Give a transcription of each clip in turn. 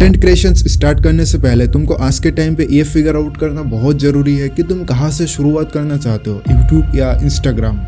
Content creation start करने से पहले तुमको आज के टाइम पे ये फिगर आउट करना बहुत जरूरी है कि तुम कहाँ से शुरुआत करना चाहते हो, यूट्यूब या इंस्टाग्राम।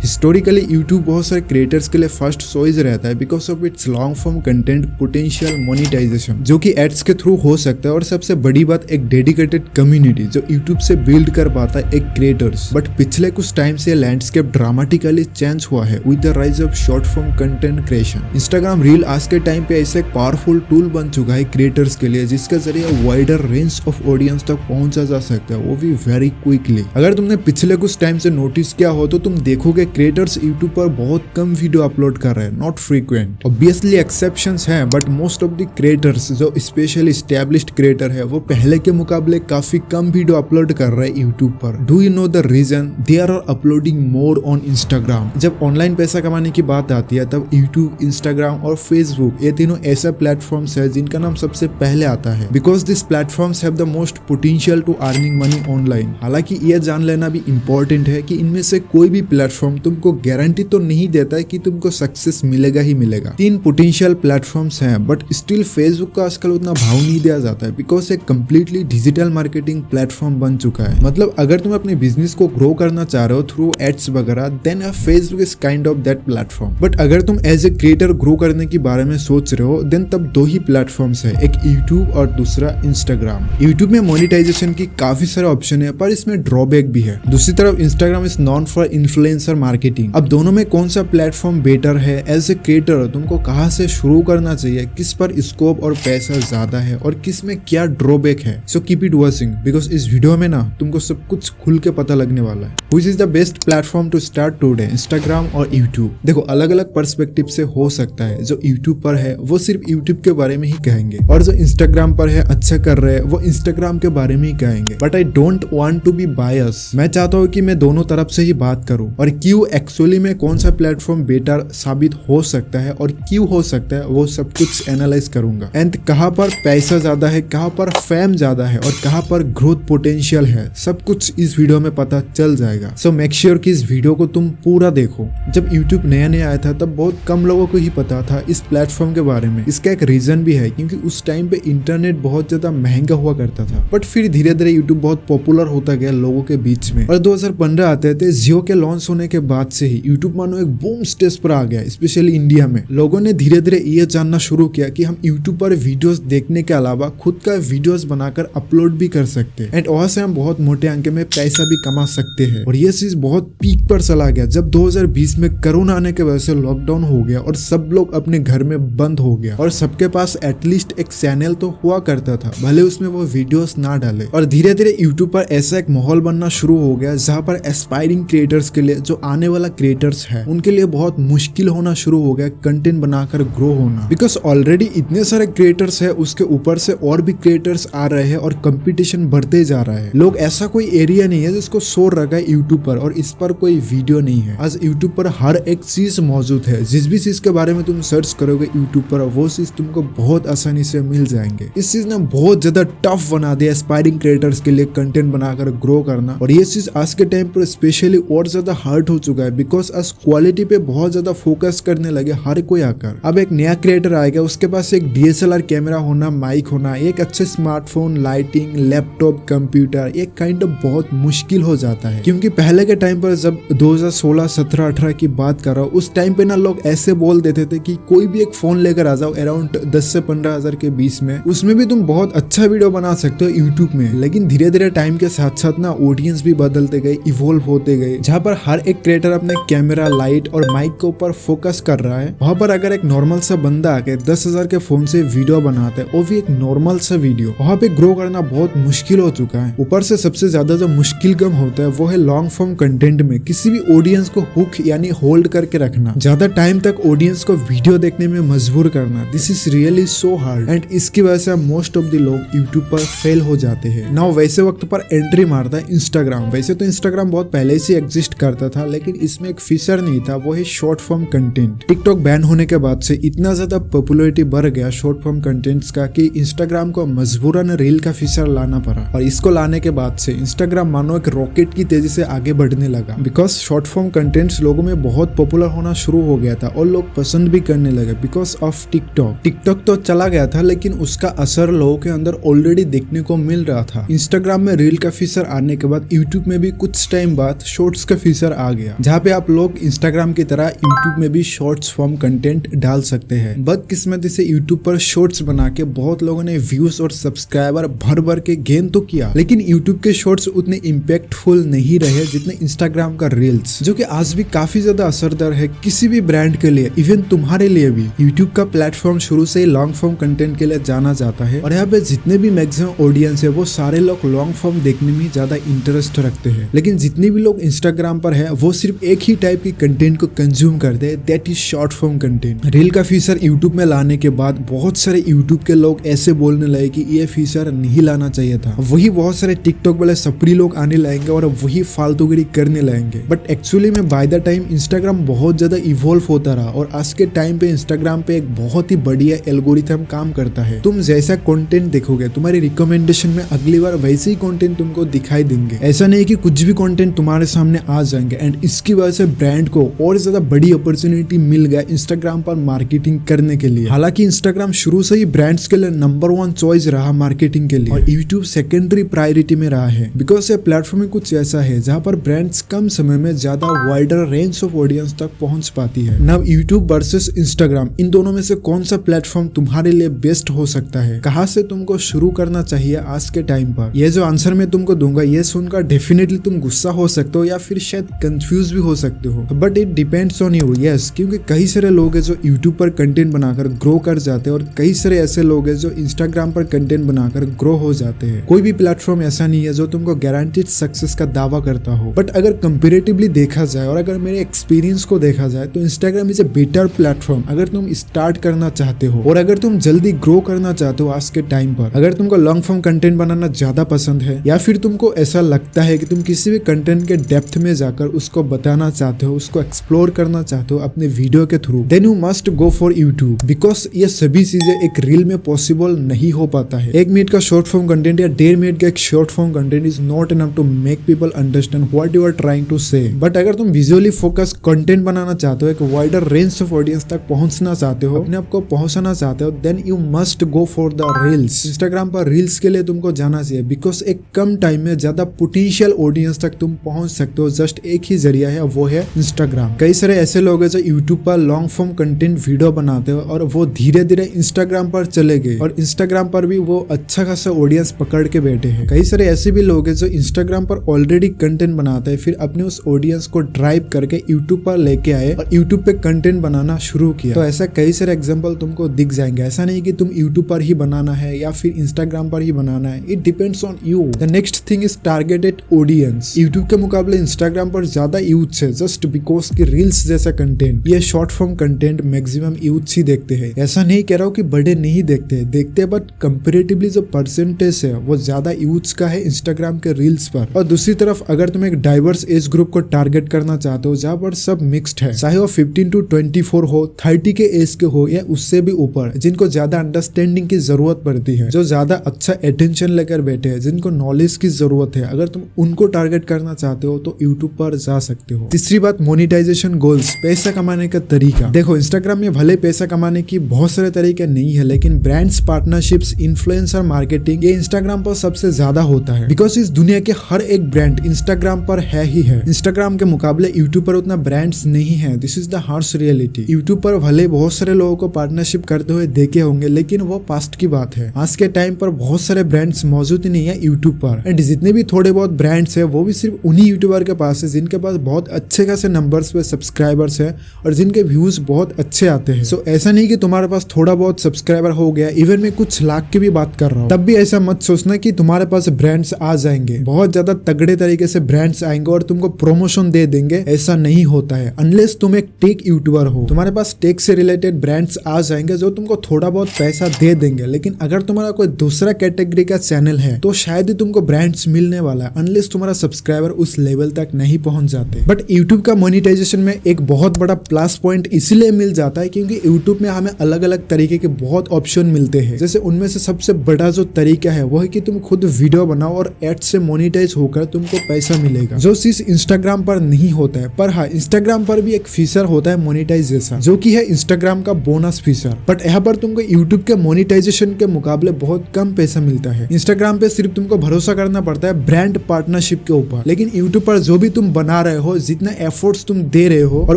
हिस्टोरिकली यूट्यूब बहुत सारे क्रिएटर्स के लिए फर्स्ट चॉइस रहता है because of its long form content potential monetization, जो कि एड्स के थ्रू हो सकता है। और सबसे बड़ी बात, एक डेडिकेटेड कम्युनिटी जो यूट्यूब से बिल्ड कर पाता है एक क्रिएटर्स। बट पिछले कुछ टाइम से लैंडस्केप ड्रामेटिकली चेंज हुआ है with the rise of short form content creation. Instagram reel आज के टाइम पे ऐसे एक पावरफुल टूल बन चुका है क्रिएटर्स के लिए, जिसके जरिए वाइडर रेंज ऑफ ऑडियंस तक पहुंचा जा सकता है, वो भी वेरी क्विकली। अगर तुमने पिछले कुछ टाइम से नोटिस किया हो तो तुम देखोगे क्रिएटर्स यूट्यूब पर बहुत कम वीडियो अपलोड कर रहे हैं, नॉट फ्रीक्वेंट। ऑब्वियसली एक्सेप्शंस हैं, but most of the creators जो स्पेशली एस्टैब्लिश्ड क्रिएटर है वो पहले के मुकाबले काफी कम वीडियो अपलोड कर रहे हैं यूट्यूब पर। Do you know the reason? They are uploading more on Instagram. जब ऑनलाइन पैसा कमाने की बात आती है तब यूट्यूब, इंस्टाग्राम और फेसबुक, ये तीनों ऐसे प्लेटफॉर्म्स है जिनका नाम सबसे पहले आता है because this platforms have the most potential to earning money online. हालांकि यह जान लेना भी इम्पोर्टेंट है कि इनमें से कोई भी प्लेटफॉर्म तुमको गारंटी तो नहीं देता है कि तुमको सक्सेस मिलेगा ही मिलेगा। 3 पोटेंशियल प्लेटफॉर्म्स हैं, बट स्टिल फेसबुक का आजकल उतना भाव नहीं दिया जाता है बिकॉज एक कंप्लीटली डिजिटल मार्केटिंग प्लेटफॉर्म बन चुका है। मतलब अगर तुम अपने बिजनेस को ग्रो करना चाह रहे हो थ्रू एड्स वगैरह, then Facebook is kind of that platform. But अगर तुम एज ए क्रिएटर ग्रो करने के बारे में सोच रहे हो, देन तब 2 ही प्लेटफॉर्म्स है, एक यूट्यूब और दूसरा इंस्टाग्राम। यूट्यूब में मोनेटाइजेशन की काफी सारे ऑप्शन है, पर इसमें ड्रॉबैक भी है। दूसरी तरफ Instagram is non for influencer marketing. अब दोनों में कौन सा प्लेटफॉर्म बेटर है? एज ए क्रिएटर तुमको कहाँ से शुरू करना चाहिए, किस पर स्कोप और पैसा ज्यादा है और किस में क्या ड्रॉबैक है? So keep it watching because इस वीडियो में ना तुमको सब कुछ खुल के पता लगने वाला है। Which is the best platform to start today, Instagram और यूट्यूब? देखो, अलग अलग पर्सपेक्टिव से हो सकता है। जो यूट्यूब पर है वो सिर्फ यूट्यूब के बारे में ही कहेंगे, और जो इंस्टाग्राम पर है अच्छा कर रहे हैं वो इंस्टाग्राम के बारे में ही कहेंगे। But I don't want to be bias. मैं चाहता हूँ कि मैं दोनों तरफ से ही बात करूँ, और क्यों एक्चुअली में कौन सा प्लेटफॉर्म बेटर साबित हो सकता है और क्यों हो सकता है वो सब कुछ एनालाइज करूंगा। एंड कहाँ पर पैसा ज्यादा है, कहाँ पर फेम ज्यादा है और कहाँ पर ग्रोथ पोटेंशियल है, सब कुछ इस वीडियो में पता चल जाएगा। सो मेक श्योर कि इस वीडियो को तुम पूरा देखो। जब यूट्यूब नया नया आया था तब बहुत कम लोगों को ही पता था इस प्लेटफॉर्म के बारे में। इसका एक रीजन भी है, क्योंकि उस टाइम पे इंटरनेट बहुत ज्यादा महंगा हुआ करता था। बट फिर धीरे धीरे यूट्यूब बहुत पॉपुलर होता गया लोगों के बीच में, और 2015 आते थे जियो के लॉन्च होने के बाद से ही यूट्यूब मानो एक बूम स्टेज पर आ गया। स्पेशली इंडिया में लोगों ने धीरे धीरे ये जानना शुरू किया कि हम यूट्यूब पर वीडियोस देखने के अलावा खुद का वीडियोस बनाकर अपलोड भी कर सकते हैं, एंड वहां से हम बहुत मोटे अंक में पैसा भी कमा सकते हैं। और ये चीज बहुत पीक पर चला गया जब 2020 में कोरोना आने के वजह से लॉकडाउन हो गया और सब लोग अपने घर में बंद हो गया, और सबके पास एटलीस्ट एक चैनल तो हुआ करता था, भले उसमें वो वीडियोस ना डाले। और धीरे धीरे यूट्यूब पर ऐसा एक माहौल बनना शुरू हो गया जहाँ पर एस्पायरिंग क्रिएटर्स के लिए, जो आने वाला क्रिएटर्स है, उनके लिए बहुत मुश्किल होना शुरू हो गया कंटेंट बनाकर ग्रो होना। बिकॉज ऑलरेडी इतने सारे क्रिएटर्स है, उसके ऊपर से और भी क्रिएटर्स आ रहे हैं और कंपटीशन बढ़ते जा रहा है। लोग, ऐसा कोई एरिया नहीं है जिसको शोर रखा है यूट्यूब पर और इस पर कोई वीडियो नहीं है। आज यूट्यूब पर हर एक चीज मौजूद है। जिस भी चीज के बारे में तुम सर्च करोगे यूट्यूब पर, वो चीज तुमको बहुत आसानी से मिल जाएंगे। इस चीज ने बहुत ज्यादा टफ बना दिया एस्पायरिंग क्रिएटर्स के लिए कंटेंट बनाकर ग्रो करना, और ये चीज आज के टाइम पर स्पेशली और ज्यादा हार्ड हो चुका है बिकॉज आज क्वालिटी पे बहुत ज्यादा फोकस करने लगे हर कोई आकर। अब एक नया क्रिएटर आएगा, उसके पास एक DSLR कैमरा होना, माइक होना, एक अच्छे स्मार्टफोन, लाइटिंग, लैपटॉप, कंप्यूटर, एक काइंड ऑफ बहुत मुश्किल हो जाता है। क्योंकि पहले के टाइम पर जब 2016, 17, 18 की बात कर रहा हूँ, उस टाइम पे ना लोग ऐसे बोल देते थे कि कोई भी एक फोन लेकर आ जाओ अराउंड 10 से 15 हजार के बीच में, उसमें भी तुम बहुत अच्छा वीडियो बना सकते हो यूट्यूब में। लेकिन धीरे धीरे टाइम के साथ साथ ना ऑडियंस भी बदलते गए, इवोल्व होते गए, जहाँ पर हर एक क्रिएटर अपने कैमरा, लाइट और माइक के ऊपर फोकस कर रहा है। वहां पर अगर एक नॉर्मल सा बंदा आके 10,000 के फोन से वीडियो बनाता है, वो भी एक नॉर्मल सा वीडियो, वहां पे ग्रो करना बहुत मुश्किल हो चुका है। ऊपर से सबसे ज्यादा जो मुश्किल काम होता है वो है लॉन्ग फॉर्म कंटेंट में किसी भी ऑडियंस को हुक यानी होल्ड करके रखना, ज्यादा टाइम तक ऑडियंस को वीडियो देखने में मजबूर करना। This is really so hard, and इसकी वजह से मोस्ट ऑफ द लोग यूट्यूब पर फेल हो जाते हैं। नाउ वैसे वक्त पर एंट्री मारता है इंस्टाग्राम। वैसे तो इंस्टाग्राम बहुत पहले से एग्जिस्ट करता था, लेकिन इसमें एक फीचर नहीं था, वो है short form content. TikTok ban होने के बाद से इतना ज्यादा पॉपुलैरिटी बढ़ गया शॉर्ट फॉर्म कंटेंट्स का कि इंस्टाग्राम को मजबूरन रील का फीचर लाना पड़ा, और इसको लाने के बाद से इंस्टाग्राम मानो एक रॉकेट की तेजी से आगे बढ़ने लगा। बिकॉज शॉर्ट फॉर्म कंटेंट्स लोगों में बहुत पॉपुलर होना शुरू हो गया था और लोग पसंद भी करने लगे बिकॉज ऑफ टिकटॉक। टिकटॉक तो चला गया था लेकिन उसका असर लोगों के अंदर ऑलरेडी देखने को मिल रहा था। इंस्टाग्राम में रील का फीचर आने के बाद यूट्यूब में भी कुछ टाइम बाद शॉर्ट्स का फीचर आ गया, जहाँ पे आप लोग इंस्टाग्राम की तरह यूट्यूब में भी शॉर्ट्स फॉर्म कंटेंट डाल सकते हैं। बदकिस्मती से यूट्यूब पर शॉर्ट्स बना के बहुत लोगों ने व्यूज और सब्सक्राइबर भर भर के गेन तो किया, लेकिन यूट्यूब के शॉर्ट्स उतने इम्पैक्टफुल नहीं रहे जितने इंस्टाग्राम का रील्स, जो कि आज भी काफी ज्यादा असरदार है किसी भी ब्रांड के लिए, इवन तुम्हारे लिए भी। यूट्यूब का प्लेटफॉर्म शुरू से ही लॉन्ग फॉर्म कंटेंट के लिए जाना जाता है, और यहाँ पे जितने भी मैक्सिमम ऑडियंस है वो सारे लोग लॉन्ग फॉर्म देखने में ज्यादा इंटरेस्ट रखते हैं। लेकिन जितने भी लोग इंस्टाग्राम पर है वो सिर्फ एक ही टाइप की कंटेंट को कंज्यूम करते हैं, that is short form content. Reel का फीचर यूट्यूब में लाने के बाद बहुत सारे यूट्यूब के लोग ऐसे बोलने लगे कि ये फीचर नहीं लाना चाहिए था। वही बहुत सारे टिकटॉक वाले सपरी लोग आने लगेंगे और वही फालतूगिरी करने लगेंगे। बट एक्चुअली में बाय द टाइम इंस्टाग्राम बहुत ज्यादा इवॉल्व होता रहा, और आज के टाइम पे इंस्टाग्राम पे एक बहुत ही बढ़िया एल्गोरिथम काम करता है। तुम जैसा कंटेंट देखोगे तुम्हारी रिकमेंडेशन में अगली बार वैसे ही कंटेंट तुमको दिखाई देंगे। ऐसा नहीं कि कुछ भी कंटेंट तुम्हारे सामने आ जाएंगे, एंड इसकी वजह से ब्रांड को और ज्यादा बड़ी अपॉर्चुनिटी मिल गया इंस्टाग्राम पर मार्केटिंग करने के लिए। हालांकि इंस्टाग्राम शुरू से ही ब्रांड्स के लिए नंबर 1 चॉइस रहा मार्केटिंग के लिए, और यूट्यूब सेकेंडरी प्रायोरिटी में रहा है। बिकॉज ये प्लेटफॉर्म कुछ ऐसा है जहाँ पर ब्रांड्स कम समय में ज्यादा वाइडर रेंज ऑफ ऑडियंस तक पहुंच पाती है। नाउ यूट्यूब वर्सेस इंस्टाग्राम, इन दोनों में से कौन सा प्लेटफॉर्म तुम्हारे लिए बेस्ट हो सकता है? कहाँ से तुमको शुरू करना चाहिए आज के टाइम पर? ये जो आंसर मैं तुमको दूंगा ये सुनकर डेफिनेटली तुम गुस्सा हो सकते हो या फिर शायद कंफ्यूज भी हो सकते हो, but it depends on you. Yes, क्योंकि कई सारे लोग हैं जो यूट्यूब पर कंटेंट बनाकर ग्रो कर जाते हैं, और कई सारे ऐसे लोग हैं जो इंस्टाग्राम पर कंटेंट बनाकर ग्रो हो जाते हैं। कोई भी प्लेटफॉर्म ऐसा नहीं है जो तुमको गारंटीड सक्सेस का दावा करता हो, बट अगर कंपेरेटिवली देखा जाए और अगर मेरे एक्सपीरियंस को देखा जाए तो Instagram is a better platform अगर तुम स्टार्ट करना चाहते हो, और अगर तुम जल्दी ग्रो करना चाहते हो आज के टाइम पर। अगर तुमको लॉन्ग फॉर्म कंटेंट बनाना ज्यादा पसंद है, या फिर तुमको ऐसा लगता है कि तुम किसी भी कंटेंट के डेप्थ में जाकर उसको बताना चाहते हो, उसको एक्सप्लोर करना चाहते हो अपने वीडियो के through, then you must go for YouTube. Because ये सभी चीजें एक रील में पॉसिबल नहीं हो पाता है। 1 मिनट का शॉर्ट फॉर्म कंटेंट या 1.5 मिनट का एक short form content is not enough to make people understand what you are trying to say. But अगर तुम विजुअली फोकस कंटेंट बनाना चाहते हो, एक वाइडर रेंज ऑफ ऑडियंस तक पहुंचना चाहते हो, अपने आप को पहुंचाना चाहते हो, then you must go for the reels. Instagram पर रील्स के लिए तुमको जाना चाहिए, बिकॉज एक कम टाइम में ज्यादा पोटेंशियल ऑडियंस तक तुम पहुंच सकते हो। जस्ट एक ही जरिया है, वो है इंस्टाग्राम। कई सारे ऐसे लोग हैं जो यूट्यूब पर लॉन्ग फॉर्म कंटेंट वीडियो बनाते हो और वो धीरे धीरे इंस्टाग्राम पर चले गए, और इंस्टाग्राम पर भी वो अच्छा खासा ऑडियंस पकड़ के बैठे हैं। कई सारे ऐसे भी लोग हैं जो इंस्टाग्राम पर ऑलरेडी कंटेंट बनाते हैं, फिर अपने उस ऑडियंस को ड्राइव करके यूट्यूब पर लेके आए और यूट्यूब पे कंटेंट बनाना शुरू किया। तो ऐसा कई सारे एग्जांपल तुमको दिख जाएंगे। ऐसा नहीं कि तुम यूट्यूब पर ही बनाना है या फिर इंस्टाग्राम पर ही बनाना है, it depends on you. The next thing is targeted audience. YouTube के मुकाबले इंस्टाग्राम पर ज्यादा यूथ है, जस्ट बिकॉज की रील्स जैसा कंटेंट, ये short form content maximum youth ही देखते हैं। ऐसा नहीं कह रहा हूँ कि बड़े नहीं देखते, बट कंपेरेटिवली जो परसेंटेज है वो ज्यादा यूथ का है इंस्टाग्राम के रील्स पर। और दूसरी तरफ अगर तुम एक डाइवर्स एज ग्रुप को टारगेट करना चाहते हो जहाँ पर सब मिक्स्ड है, चाहे वो 15 to 24 हो, 30 के एज के हो या उससे भी ऊपर, जिनको ज्यादा अंडरस्टैंडिंग की जरूरत पड़ती है, जो ज्यादा अच्छा अटेंशन लेकर बैठे हैं, जिनको नॉलेज की जरूरत है, अगर तुम उनको टारगेट करना चाहते हो तो यूट्यूब पर जा सकते हो। तीसरी बात, मोनेटाइजेशन गोल्स, पैसा कमाने का तरीका। देखो इंस्टाग्राम में भले पैसा कमाने की बहुत सारे तरीके नहीं है, लेकिन ब्रांड्स, पार्टनरशिप्स, इन्फ्लुएंसर मार्केटिंग, ये इंस्टाग्राम पर सबसे ज्यादा होता है। बिकॉज इस दुनिया के हर एक ब्रांड इंस्टाग्राम पर है ही है। इंस्टाग्राम के मुकाबले यूट्यूब पर उतना ब्रांड्स नहीं है। This is the harsh reality. YouTube पर भले बहुत सारे लोगों को पार्टनरशिप करते हुए देखे होंगे, लेकिन वो पास्ट की बात है। आज के टाइम पर बहुत सारे ब्रांड्स मौजूद ही नहीं है यूट्यूब पर, एंड जितने भी थोड़े बहुत ब्रांड्स है वो भी सिर्फ उन्हीं यूट्यूबर के पास है जिनके पास बहुत अच्छे खासे नंबर्स पे सब्सक्राइबर्स है और जिनके व्यूज बहुत अच्छे आते हैं। सो ऐसा नहीं कि तुम्हारे पास थोड़ा बहुत सब्सक्राइबर हो गया, इवन मैं कुछ लाख की भी बात कर रहा हूँ, तब भी ऐसा मत सोचना कि तुम्हारे पास ब्रांड्स आ जाएंगे, बहुत ज्यादा तगड़े तरीके से ब्रांड्स आएंगे और तुमको प्रमोशन दे देंगे। ऐसा नहीं होता है अनलेस तुम एक टेक यूट्यूबर हो। तुम्हारे पास टेक से रिलेटेड ब्रांड्स आ जाएंगे जो तुमको थोड़ा बहुत पैसा दे देंगे, लेकिन अगर तुम्हारा कोई दूसरा कैटेगरी का चैनल है तो शायद ही तुमको ब्रांड्स मिलने वाला है, अनलेस तुम्हारा सब्सक्राइबर उस लेवल तक नहीं पहुंच जाता। जाते। बट यूट्यूब का मोनेटाइजेशन में एक बहुत बड़ा प्लस पॉइंट इसलिए मिल जाता है क्योंकि यूट्यूब में हमें अलग अलग तरीके के बहुत ऑप्शन मिलते हैं। जैसे उनमें से सबसे बड़ा जो तरीका है वो है कि तुम खुद वीडियो बनाओ और एड से मोनेटाइज होकर तुमको पैसा मिलेगा, जो चीज इंस्टाग्राम पर नहीं होता है। पर हाँ, इंस्टाग्राम पर भी एक फीचर होता है मोनेटाइजेशन, जो कि है इंस्टाग्राम का बोनस फीचर। बट यहाँ पर तुमको यूट्यूब के मोनेटाइजेशन के मुकाबले बहुत कम पैसा मिलता है। इंस्टाग्राम पे सिर्फ तुमको भरोसा करना पड़ता है ब्रांड पार्टनरशिप के ऊपर, लेकिन यूट्यूब पर जो भी तुम बना रहे हो, जितने एफर्ट्स तुम दे रहे हो और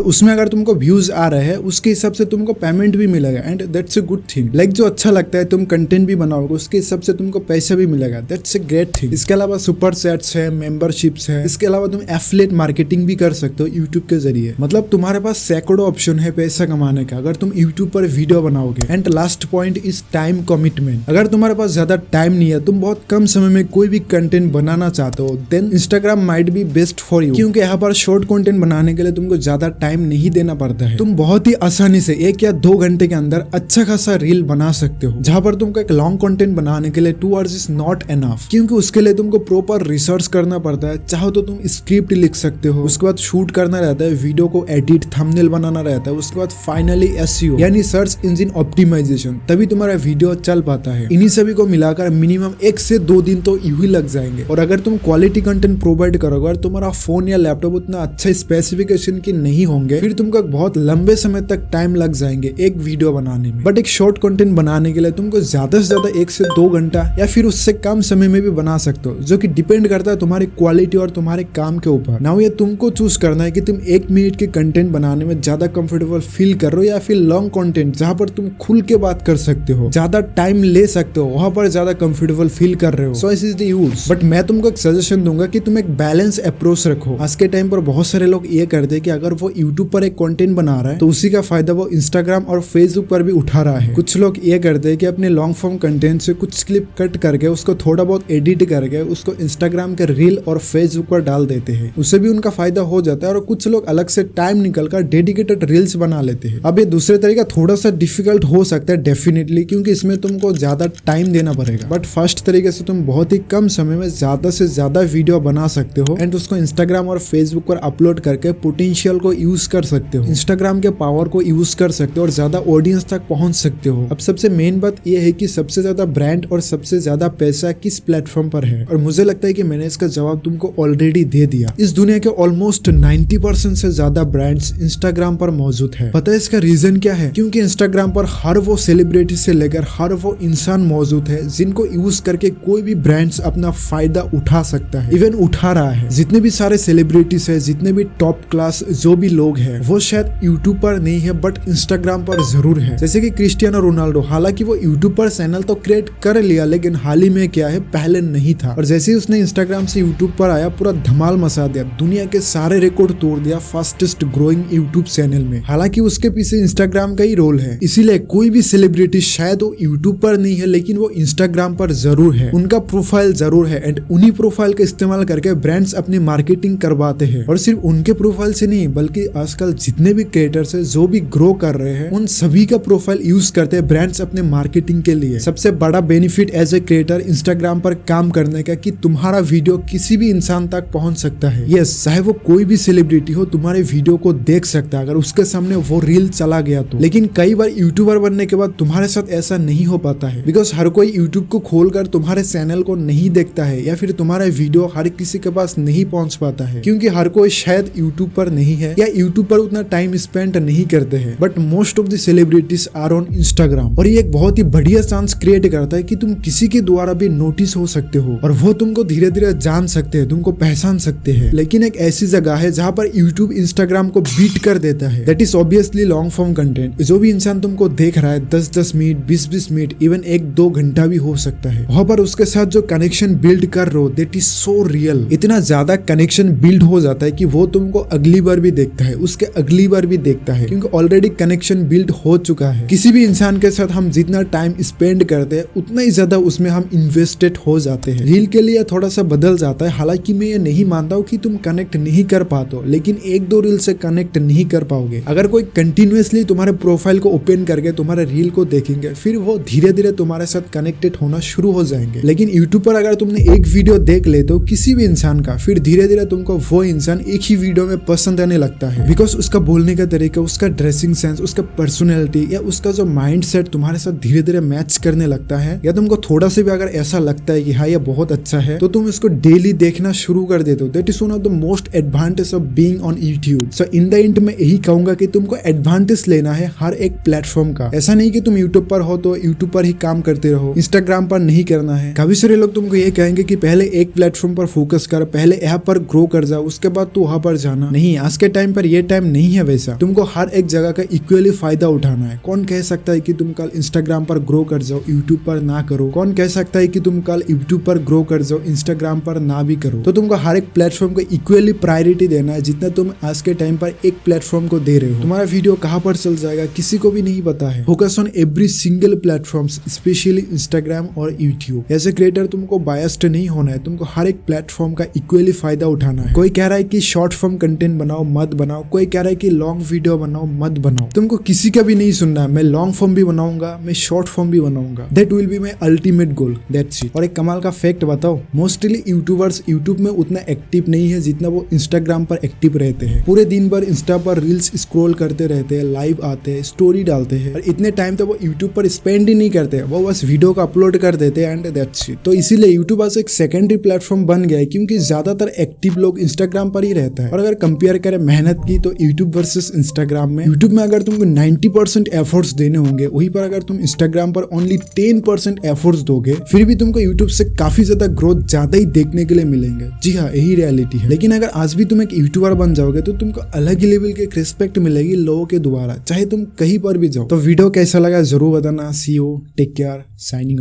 उसमें अगर तुमको व्यूज आ रहे हैं उसके हिसाब से तुमको पेमेंट भी मिलेगा। And that's a good thing. Like जो अच्छा लगता है, तुम कंटेंट भी बनाओगे उसके हिसाब से तुमको पैसा भी मिलेगा। That's a great thing. इसके अलावा सुपर चैट्स है, मेंबरशिप्स है। इसके अलावा तुम एफिलिएट मार्केटिंग भी कर सकते हो यूट्यूब के जरिए। मतलब तुम्हारे पास सैकड़ों ऑप्शन है पैसा कमाने का अगर तुम यूट्यूब पर वीडियो बनाओगे। And last point is time commitment. अगर तुम्हारे पास ज्यादा टाइम नहीं है, तुम बहुत कम समय में कोई भी कंटेंट बनाना चाहते हो, then Instagram might be best for you, क्योंकि यहाँ पर शॉर्ट कंटेंट बनाने के लिए तुमको ज्यादा टाइम नहीं देना पड़ता है। तुम बहुत ही आसानी से 1 या 2 घंटे के अंदर अच्छा खासा रील बना सकते हो। जहां पर तुमको एक लॉन्ग कंटेंट बनाने के लिए 2 आवर्स इज नॉट एनफ, क्योंकि उसके लिए तुमको प्रॉपर रिसर्च करना पड़ता है। चाहो तो तुम स्क्रिप्ट लिख सकते हो, उसके बाद शूट करना रहता है, वीडियो को एडिट, थंबनेल बनाना रहता है, उसके बाद फाइनली एसईओ यानी सर्च इंजन ऑप्टिमाइजेशन, तभी तुम्हारा वीडियो चल पाता है। इन्हीं सभी को मिलाकर मिनिमम 1 से 2 दिन तो यूं ही लग जाएंगे। और अगर तुम क्वालिटी कंटेंट प्रोवाइड करोगे और तुम्हारा फोन या लैपटॉप उतना अच्छा स्पेसिफिकेशन की नहीं होंगे, फिर तुमको बहुत लंबे समय तक टाइम लग जाएंगे एक वीडियो बनाने में। बट एक शॉर्ट कंटेंट बनाने के लिए तुमको ज्यादा से ज्यादा 1 से 2 घंटा या फिर उससे कम समय में भी बना सकते हो, जो कि डिपेंड करता है तुम्हारी क्वालिटी और तुम्हारे काम के ऊपर। नाउ ये तुमको चूज करना है कि तुम 1 मिनट के कंटेंट बनाने में ज्यादा कंफर्टेबल फील कर रहे हो या फिर लॉन्ग कंटेंट जहां पर तुम खुल के बात कर सकते हो, ज्यादा टाइम ले सकते हो, वहां पर ज्यादा कंफर्टेबल फील कर रहे हो। सो इस इज द यूज। बट मैं तुमको एक सजेशन दूंगा कि तुम एक बैलेंस अप्रोच रखो। आज के टाइम पर बहुत सारे लोग ये करते हैं कि अगर वो यूट्यूब पर एक कंटेंट बना रहा है तो उसी का फायदा वो इंस्टाग्राम और फेसबुक पर भी उठा रहा है। कुछ लोग ये करते हैं कि अपने लॉन्ग फॉर्म कंटेंट से कुछ क्लिप कट करके उसको थोड़ा बहुत एडिट करके उसको इंस्टाग्राम के रील और फेसबुक पर डाल देते हैं, उससे भी उनका फायदा हो जाता है। और कुछ लोग अलग से टाइम निकलकर डेडिकेटेड रील्स बना लेते हैं। अब ये दूसरे तरीका थोड़ा सा डिफिकल्ट हो सकता है डेफिनेटली, क्योंकि इसमें तुमको ज्यादा टाइम देना पड़ेगा। बट फर्स्ट तरीके से तुम बहुत ही कम समय में ज्यादा से ज्यादा वीडियो बना सकते हो एंड उसको इंस्टाग्राम और फेसबुक पर अपलोड करके पोटेंशियल को यूज कर सकते हो, इंस्टाग्राम के पावर को यूज कर सकते हो और ज्यादा ऑडियंस तक पहुंच सकते हो। अब सबसे मेन बात यह है कि सबसे ज्यादा ब्रांड और सबसे ज्यादा पैसा किस प्लेटफॉर्म पर है, और मुझे लगता है कि मैंने इसका जवाब तुमको ऑलरेडी दे दिया। इस दुनिया के ऑलमोस्ट 90% से ज्यादा ब्रांड्स इंस्टाग्राम पर मौजूद है। पता है इसका रीजन क्या है? क्योंकि इंस्टाग्राम पर हर वो सेलिब्रिटी से लेकर हर वो इंसान मौजूद है जिनको यूज करके कोई भी ब्रांड्स अपना फायदा उठा सकता है, इवन उठा रहा है। जितने भी सारे सेलिब्रिटीज है, जितने भी टॉप क्लास जो भी लोग हैं, वो शायद यूट्यूब पर नहीं है बट इंस्टाग्राम पर जरूर है। जैसे कि क्रिस्टियानो रोनाल्डो, हालांकि वो यूट्यूब पर चैनल तो क्रिएट कर लिया, लेकिन हाल ही में क्या है, पहले नहीं था। और जैसे ही उसने इंस्टाग्राम से यूट्यूब पर आया, पूरा धमाल मचा दिया, दुनिया के सारे रिकॉर्ड तोड़ दिया फास्टेस्ट ग्रोइंग यूट्यूब चैनल में। हालांकि उसके पीछे इंस्टाग्राम का ही रोल है। इसीलिए कोई भी सेलिब्रिटी शायद वो यूट्यूब पर नहीं है लेकिन वो इंस्टाग्राम पर जरूर है, उनका प्रोफाइल जरूर है एंड उन्हीं प्रोफाइल का इस्तेमाल करके ब्रांड्स अपनी मार्केटिंग करवाते हैं। और सिर्फ उनके प्रोफाइल से नहीं, बल्कि आजकल जितने भी क्रिएटर्स है जो भी ग्रो कर रहे हैं, उन सभी का प्रोफाइल यूज करते हैं ब्रांड्स अपने मार्केटिंग के लिए। सबसे बड़ा benefit as a creator Instagram पर काम करने का कि तुम्हारा वीडियो किसी भी इंसान तक पहुंच सकता है। यस, चाहे वो कोई भी सेलिब्रिटी हो, तुम्हारे वीडियो को देख सकता है अगर उसके सामने वो रील चला गया तो। लेकिन कई बार यूट्यूबर बनने के बाद तुम्हारे साथ ऐसा नहीं हो पाता है, बिकॉज हर कोई यूट्यूब को खोलकर तुम्हारे चैनल को नहीं देखता है या फिर तुम्हारा वीडियो हर किसी के पास नहीं पहुंच पाता है, क्योंकि हर कोई शायद यूट्यूब पर नहीं है या यूट्यूब पर उतना टाइम स्पेंड नहीं करते हैं। But most of the celebrities are on Instagram, और ये एक बहुत ही बढ़िया चांस क्रिएट करता है कि तुम किसी के द्वारा भी नोटिस हो सकते हो और वो तुमको धीरे धीरे जान सकते हैं, तुमको पहचान सकते हैं। लेकिन एक ऐसी जगह है जहां पर यूट्यूब इंस्टाग्राम को बीट कर देता है, that is obviously long form content. जो भी इंसान तुमको देख रहा है 10-10 मिनट, 20-20 मिनट, इवन 1-2 घंटा भी हो सकता है, वहां पर उसके साथ जो कनेक्शन बिल्ड कर रहे हो, दैट इज सो रियल। इतना ज्यादा कनेक्शन बिल्ड हो जाता है कि वो तुमको अगली बार भी देखता है, उसके अगली बार भी देखता है, क्योंकि ऑलरेडी कनेक्शन बिल्ड हो चुका है। किसी भी इंसान के साथ हम जितना टाइम स्पेंड करते हैं उतना ही ज्यादा उसमें हम इन्वेस्टेड हो जाते हैं। रील के लिए थोड़ा सा बदल जाता है, हालांकि मैं ये नहीं मानता हूँ कि तुम कनेक्ट नहीं कर पाते हो, लेकिन 1-2 रील से कनेक्ट नहीं कर पाओगे। अगर कोई कंटिन्यूअसली तुम्हारे प्रोफाइल को ओपन करके तुम्हारे रील को देखेंगे, फिर वो धीरे धीरे तुम्हारे साथ कनेक्टेड होना शुरू हो जाएंगे। लेकिन यूट्यूब पर अगर तुमने एक वीडियो देख लेते हो किसी भी इंसान का, फिर धीरे धीरे तुमको वो इंसान एक ही वीडियो में पसंद आने लगता है, बिकॉज उसका बोलने का तरीका, उसका ड्रेसिंग सेंस, उसका पर्सनैलिटी या उसका जो माइंड सेट तुम्हारे साथ धीरे धीरे मैच करने लगता है, या तुमको थोड़ा से भी अगर ऐसा लगता है कि हाँ ये बहुत अच्छा है, तो तुम इसको डेली देखना शुरू कर देते हो। That is one of the most advantage of being on YouTube. So in the end में यही कहूंगा कि तुमको एडवांटेज लेना है हर एक प्लेटफॉर्म का। ऐसा नहीं कि तुम यूट्यूब पर हो तो यूट्यूब पर ही काम करते रहो, इंस्टाग्राम पर नहीं करना है। काफी सारे लोग तुमको ये कहेंगे कि पहले एक प्लेटफॉर्म पर फोकस कर, पहले यहाँ पर ग्रो कर जाओ, उसके बाद तू वहां पर जाना। नहीं, आज के टाइम पर ये टाइम नहीं है वैसा। तुमको हर एक जगह का इक्वली फायदा उठाना है। कौन कह सकता है कि तुम कल इंस्टाग्राम पर ग्रो कर जाओ, यूट्यूब पर ना करो? कौन कह सकता है कि तुम कल यूट्यूब पर ग्रो कर जाओ, इंस्टाग्राम पर ना भी करो? तो तुमको हर एक प्लेटफॉर्म को इक्वली प्रायोरिटी देना है, जितना तुम आज के टाइम पर एक प्लेटफॉर्म को दे रहे हो। तुम्हारा वीडियो कहाँ पर चल जाएगा किसी को भी नहीं पता है। Focus on every single platform, specially Instagram और यूट्यूब। एज ए क्रिएटर तुमको बायस्ड नहीं होना है, तुमको हर एक प्लेटफॉर्म का इक्वली फायदा उठाना है। कोई कह रहा है कि शॉर्ट फॉर्म कंटेंट बनाओ, मत बनाओ। कोई कह रहा है कि लॉन्ग वीडियो बनाओ, मत बनाओ। तुमको किसी का भी नहीं सुनना है। मैं लॉन्ग फॉर्म भी बनाऊंगा, मैं शॉर्ट फॉर्म भी बनाऊंगा। That will be my ultimate goal, that's it. और एक कमाल का फैक्ट बताओ, मोस्टली यूट्यूबर्स यूट्यूब में उतना एक्टिव नहीं है जितना वो इंस्टाग्राम पर एक्टिव रहते हैं। पूरे दिन भर इंस्टा पर रील्स स्क्रॉल करते रहते हैं, लाइव आते हैं, स्टोरी डालते हैं, और इतने टाइम तो वो यूट्यूब पर स्पेंड ही नहीं करते, वो बस वीडियो को अपलोड कर देते हैं एंड दैट्स इट। तो इसीलिए यूट्यूब आज एक सेकेंडरी प्लेटफॉर्म बन गया है, क्योंकि ज्यादातर एक्टिव लोग इंस्टाग्राम पर ही रहता है। और अगर कंपेयर करें मेहनत की तो यूट्यूब वर्सेस इंस्टाग्राम में, यूट्यूब में अगर तुमको 90% एफर्ट्स देने होंगे, वहीं पर अगर तुम इंस्टाग्राम पर ओनली 10% एफर्ट्स दोगे, फिर भी तुमको यूट्यूब से काफी ज्यादा ग्रोथ ज्यादा ही देखने के लिए मिलेंगे। जी हाँ, यही रियलिटी है। लेकिन अगर आज भी तुम एक यूट्यूबर बन जाओगे तो तुमको अलग ही लेवल की रिस्पेक्ट मिलेगी लोगों के द्वारा, चाहे तुम कहीं पर भी जाओ। तो वीडियो कैसा लगा जरूर बताना। सी यू, टेक केयर, साइनिंग।